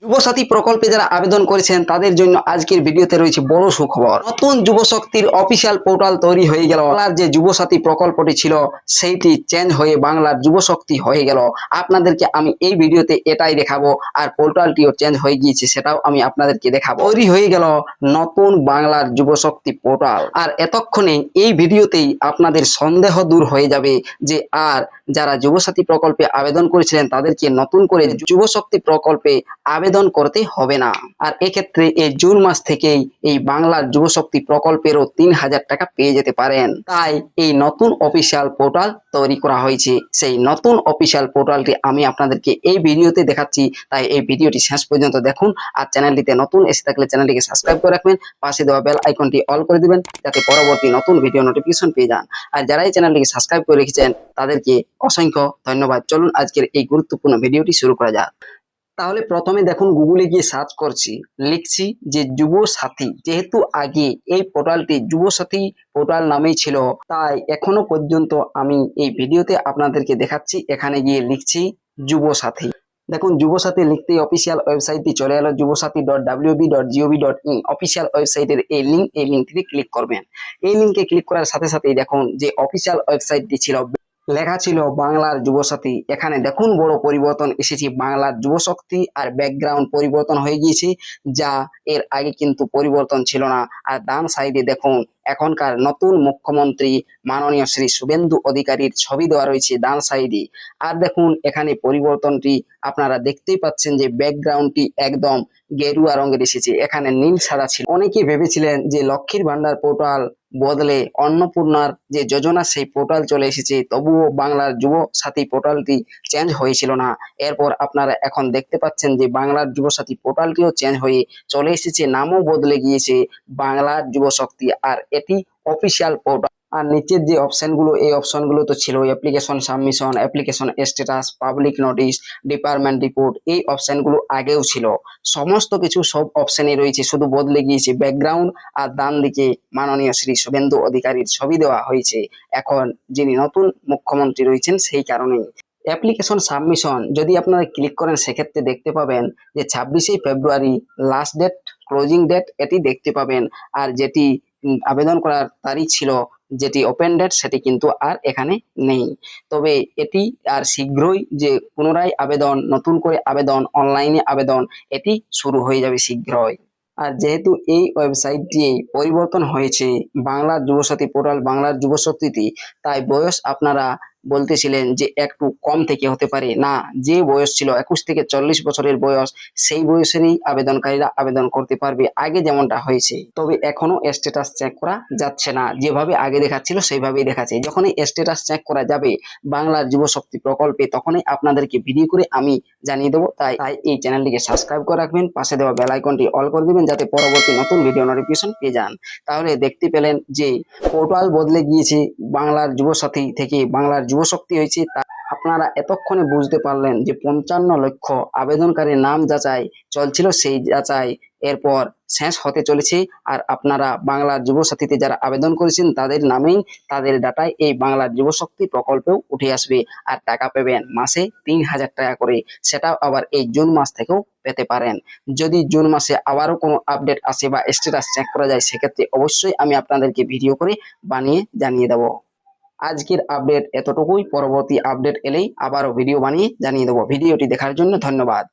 যুবসাথী প্রকল্পে যারা আবেদন করেছেন তাদের জন্য আজকের ভিডিওতে রয়েছে বড় সুখবর। নতুন যুবশক্তির অফিসিয়াল পোর্টাল তৈরি হয়ে গেল। বাংলার যে যুবসাথী প্রকল্পটি ছিল সেইটি চেঞ্জ হয়ে বাংলার যুবশক্তি হয়ে গেল। আপনাদেরকে আমি এই ভিডিওতে এটাই দেখাবো, আর পোর্টালটিও চেঞ্জ হয়ে গিয়েছে সেটাও আমি আপনাদেরকে দেখাবো। তৈরি হয়ে গেল নতুন বাংলার যুবশক্তি পোর্টাল। আর এতক্ষণে এই ভিডিওতেই আপনাদের সন্দেহ দূর হয়ে যাবে যে আর যারা যুবসাথী প্রকল্পে আবেদন করেছিলেন তাদেরকে নতুন করে যুবশক্তি প্রকল্পে আবেদন করতে হবে না। আর এক্ষেত্রে এই জুন মাস থেকেই এই বাংলার যুবশক্তি প্রকল্পেরও ৩,০০০ টাকা পেয়ে যেতে পারেন। তাই এই নতুন অফিসিয়াল পোর্টাল তৈরি করা হয়েছে। সেই নতুন অফিসিয়াল পোর্টালটি আমি আপনাদেরকে এই ভিডিওতে দেখাচ্ছি, তাই এই ভিডিওটি শেষ পর্যন্ত দেখুন। আর চ্যানেলটিতে নতুন এসে থাকলে চ্যানেলটিকে সাবস্ক্রাইব করে রাখবেন, পাশে দেওয়া বেল আইকনটি অল করে দিবেন যাতে পরবর্তী নতুন ভিডিও নোটিফিকেশন পেয়ে যান। আর যারা এই চ্যানেলটিকে সাবস্ক্রাইব করে রেখেছেন তাদেরকে অসংখ্য ধন্যবাদ। চলুন আজকের এই গুরুত্বপূর্ণ ভিডিওটি শুরু করা যাক। তাহলে প্রথমে দেখুন, গুগলে গিয়ে সার্চ করছি, লিখছি যে যুবসাথী। যেহেতু আগে এই পোর্টালটি যুবসাথী পোর্টাল নামেই ছিল, তাই এখনো পর্যন্ত আমি এই ভিডিওতে আপনাদেরকে দেখাচ্ছি। এখানে গিয়ে লিখছি যুবসাথী। দেখুন, যুবসাথী লিখতেই অফিসিয়াল ওয়েবসাইটটি চলে এলো, যুবসাথী.wb.gov.in। অফিসিয়াল ওয়েবসাইটের এই লিঙ্কটিতে ক্লিক করবেন। এই লিঙ্কে ক্লিক করার সাথে সাথেই দেখুন যে অফিসিয়াল ওয়েবসাইটটি ছিল, লেখা ছিল বাংলার যুবসাথী। এখানে দেখুন বড় পরিবর্তন এসেছে, বাংলার যুবশক্তি আর ব্যাকগ্রাউন্ড পরিবর্তন হয়ে গিয়েছে, যা এর আগে কিন্তু পরিবর্তন ছিল না। আর ডান সাইডে দেখুন এখনকার নতুন মুখ্যমন্ত্রী মাননীয় শ্রী শুভেন্দু অধিকারীর ছবি দেওয়া রয়েছে ডান সাইডে। আর দেখুন এখানে পরিবর্তনটি আপনারা দেখতেই পাচ্ছেন যে ব্যাকগ্রাউন্ডটি একদম গেরুয়া রঙের এসেছে, এখানে নীল সাদা ছিল। অনেকেই ভেবেছিলেন যে লক্ষ্মীর ভান্ডার পোর্টাল বদলে অন্নপূর্ণার যে যোজনা সেই পোর্টাল চলে এসেছে, তবুও বাংলার যুব সাথী পোর্টালটি চেঞ্জ হয়েছিল না। এরপর আপনারা এখন দেখতে পাচ্ছেন যে বাংলার যুব সাথী পোর্টালটিও চেঞ্জ হয়ে চলে এসেছে, নামও বদলে গিয়েছে বাংলার যুবশক্তি। আর এটি অফিসিয়াল পোর্টাল। আর নিচের যে অপশনগুলো, এই অপশনগুলো তো ছিল application submission, application status, public notice, department report. এই অপশনগুলো আগেও ছিল, সমস্ত কিছু সব অপশনে রয়েছে, শুধু বদলে গিয়েছে ব্যাকগ্রাউন্ড। আর ডান দিকে মাননীয় শ্রী শুভেন্দু অধিকারীর ছবি দেওয়া হয়েছে, এখন যিনি নতুন মুখ্যমন্ত্রী রয়েছেন সেই কারণেই। অ্যাপ্লিকেশন সাবমিশন যদি আপনারা ক্লিক করেন সেক্ষেত্রে দেখতে পাবেন যে 26শে ফেব্রুয়ারি লাস্ট ডেট, ক্লোজিং ডেট এটি দেখতে পাবেন। আর যেটি আবেদন করার তারিখ ছিল, যেটি ওপেন ডেট, সেটি কিন্তু আর এখানে নেই। তবে এটি আর শীঘ্রই যে পুনরায় আবেদন, নতুন করে আবেদন, অনলাইনে আবেদন এটি শুরু হয়ে যাবে শীঘ্রই। আর যেহেতু এই ওয়েবসাইটটি পরিবর্তন হয়েছে বাংলার যুবসাথী পোর্টাল বাংলার যুবশক্তিতে, তাই বয়স আপনারা বলতেছিলেন যে একটু কম থেকে হতে পারে না, যে বয়স ছিল 21 থেকে 40 বছরের বয়স, সেই বয়সেরই আবেদনকারীরা আবেদন করতে পারবে আগে যেমনটা হয়েছে। তবে এখনো স্ট্যাটাস চেক করা যাচ্ছে না, যেভাবে আগে দেখাচ্ছিল সেইভাবেই দেখাচ্ছে। যখনই স্ট্যাটাস চেক করা যাবে বাংলার যুবশক্তি প্রকল্পে তখনই আপনাদেরকে ভিডিও করে আমি জানিয়ে দেবো। তাই এই চ্যানেলটিকে সাবস্ক্রাইব করে রাখবেন, পাশে দেওয়া বেল আইকনটি অল করে দিবেন যাতে পরবর্তী নতুন ভিডিও নোটিফিকেশন পেয়ে যান। তাহলে দেখতে পেলেন যে পোর্টাল বদলে গিয়েছে, বাংলার যুবসাথী থেকে বাংলার যুবশক্তি হয়েছে। আপনারা এতক্ষণে বুঝতে পারলেন যে 55 লক্ষ আবেদনকারীর নাম যাচাই চলছিল, সেই যাচাই এরপর শেষ হতে চলেছে। আর আপনারা বাংলার যুবসাথীতে যারা আবেদন করেছেন তাদের নামেই, তাদের ডাটায় এই বাংলার যুবশক্তি প্রকল্পেও উঠে আসবে। আর টাকা পাবেন মাসে ৩,০০০ টাকা করে, সেটাও আবার এই জুন মাস থেকেও পেতে পারেন। যদি জুন মাসে আবারও কোনো আপডেট আসে বা স্ট্যাটাস চেক করা যায় সেক্ষেত্রে অবশ্যই আমি আপনাদেরকে ভিডিও করে বানিয়ে জানিয়ে দেবো। আজকের আপডেট এতটুকুই, পরবর্তী আপডেট এলেই আবারও ভিডিও বানিয়ে জানিয়ে দেবো। ভিডিওটি দেখার জন্য ধন্যবাদ।